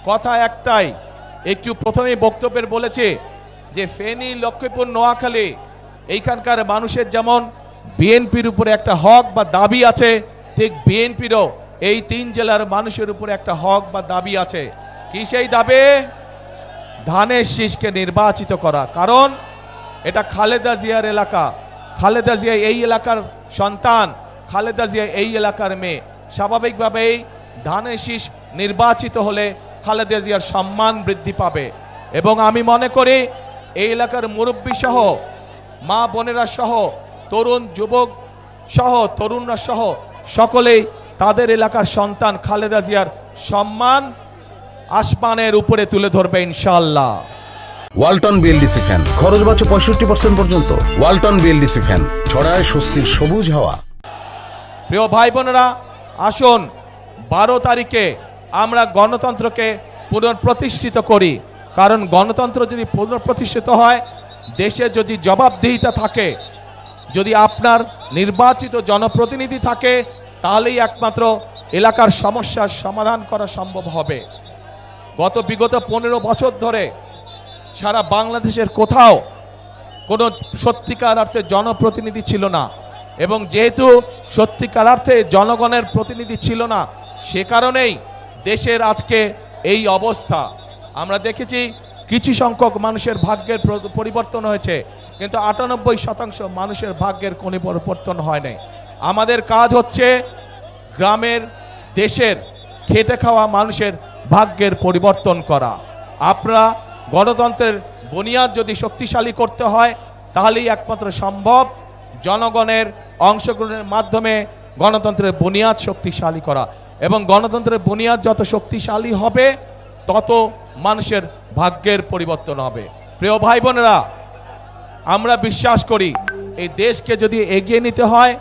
কথা একটাই, একটু প্রথমেই বক্তব্যের বলেছে যে ফেনী, লক্ষ্মীপুর, নোয়াখালী এইখানকার মানুষের যেমন বিএনপির উপরে একটা হক বা দাবি আছে, ঠিক বিএনপিরও এই 3 জেলার মানুষের উপরে একটা হক বা দাবি আছে। কি সেই দাবি? ধানের শীষকে নির্বাচিত করা। কারণ এটা খালেদা জিয়ার এলাকা, খালেদা জিয়া এই এলাকার সন্তান, খালেদা জিয়া এই এলাকার মেয়ে। স্বাভাবিকভাবেই ধানের শীষ নির্বাচিত হলে খালেদা জিয়ার সম্মান বৃদ্ধি পাবে। এবং আমি মনে করি এই এলাকার মুরব্বী সহ, মা বোনেরা সহ, তরুণ যুবক সহ, তরুণরা সহ সকলেই তাদের এলাকার সন্তান খালেদা জিয়ার সম্মান আসমানের উপরে তুলে ধরবে ইনশাআল্লাহ। ওয়ালটন বিএলডিসি ফ্যান, খরচ বাঁচে 65% পর্যন্ত। ওয়ালটন বিএলডিসি ফ্যান ছড়ায় স্বস্তির সবুজ হাওয়া। প্রিয় ভাই বোনেরা, আসুন 12 তারিখে আমরা গণতন্ত্রকে পুনঃপ্রতিষ্ঠিত করি। কারণ গণতন্ত্র যদি পুনঃপ্রতিষ্ঠিত হয়, দেশে যদি জবাবদিহিতা থাকে, যদি আপনার নির্বাচিত জনপ্রতিনিধি থাকে, তাহলেই একমাত্র এলাকার সমস্যার সমাধান করা সম্ভব হবে। বিগত 15 বছর ধরে সারা বাংলাদেশের কোথাও কোনো সত্যিকার অর্থে জনপ্রতিনিধি ছিল না, এবং যেহেতু সত্যিকার অর্থে জনগণের প্রতিনিধি ছিল না, সে কারণেই দেশের আজকে এই অবস্থা। আমরা দেখেছি কিছু সংখ্যক মানুষের ভাগ্যের পরিবর্তন হয়েছে, কিন্তু 98% মানুষের ভাগ্যের কোনো পরিবর্তন হয় নাই। আমাদের কাজ হচ্ছে গ্রামের, দেশের খেটে খাওয়া মানুষের ভাগ্যের পরিবর্তন করা। আপনারা গণতন্ত্রের বুনিয়াদ যদি শক্তিশালী করতে হয়, তাহলেই একমাত্র সম্ভব জনগণের অংশগ্রহণের মাধ্যমে গণতন্ত্রের বুনিয়াদ শক্তিশালী করা। এবং গণতন্ত্রের বুনিয়াদ যত শক্তিশালী হবে, তত মানুষের ভাগ্যের পরিবর্তন হবে। প্রিয় ভাই বোনেরা, আমরা বিশ্বাস করি এই দেশকে যদি এগিয়ে নিতে হয়,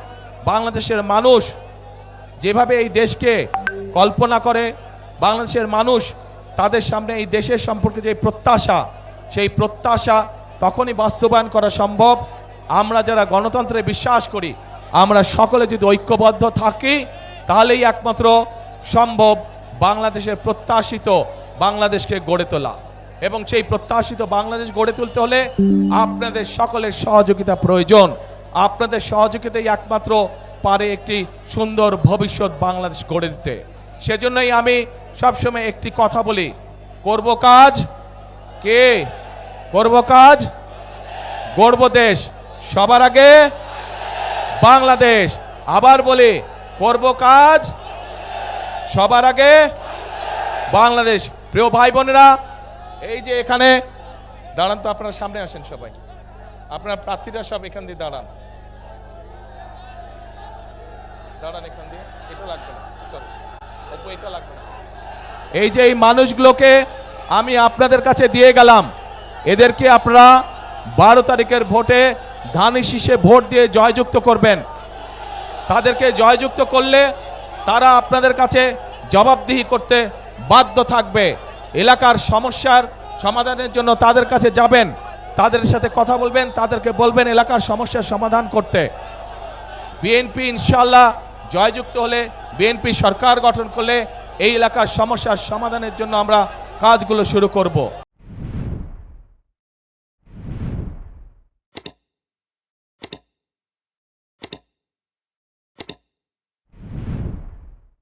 বাংলাদেশের মানুষ যেভাবে এই দেশকে কল্পনা করে, বাংলাদেশের মানুষ তাদের সামনে এই দেশের সম্পর্কে যে প্রত্যাশা, সেই প্রত্যাশা তখনই বাস্তবায়ন করা সম্ভব আমরা যারা গণতন্ত্রে বিশ্বাস করি, আমরা সকলে যদি ঐক্যবদ্ধ থাকি, তাহলেই একমাত্র সম্ভব বাংলাদেশের প্রত্যাশিত বাংলাদেশকে গড়ে তোলা। এবং সেই প্রত্যাশিত বাংলাদেশ গড়ে তুলতে হলে আপনাদের সকলের সহযোগিতা প্রয়োজন। আপনাদের সহযোগিতাই একমাত্র পারে একটি সুন্দর ভবিষ্যৎ বাংলাদেশ গড়ে দিতে। সেজন্যই আমি সবসময় একটি কথা বলি, করব কাজ, কে করব কাজ, গড়ব দেশ, সবার আগে বাংলাদেশ। আবার বলি, করব কাজ, সবার আগে বাংলাদেশ। প্রিয় ভাই বোনেরা, এই যে এখানে দাঁড়ান তো, আপনারা সামনে আসেন সবাই, আপনার প্রার্থীরা সব এখান দিয়ে দাঁড়ান, দাঁড়ান এখান দিয়ে, এটা লাগবে না, সরি এটা লাগবে না। এই যে এই মানুষগুলোকে আমি আপনাদের কাছে দিয়ে গেলাম, এদেরকে আপনারা 12 তারিখের ভোটে ধানের শীষে ভোট দিয়ে জয়যুক্ত করবেন। তাদেরকে জয়যুক্ত করলে তারা আপনাদের কাছে জবাবদিহি করতে বাধ্য থাকবে। এলাকার সমস্যার সমাধানের জন্য তাদের কাছে যাবেন, তাদের সাথে কথা বলবেন, তাদেরকে বলবেন এলাকার সমস্যার সমাধান করতে। বিএনপি ইনশাআল্লাহ জয়যুক্ত হলে, বিএনপি সরকার গঠন করলে এই এলাকার সমস্যার সমাধানের জন্য আমরা কাজগুলো শুরু করব।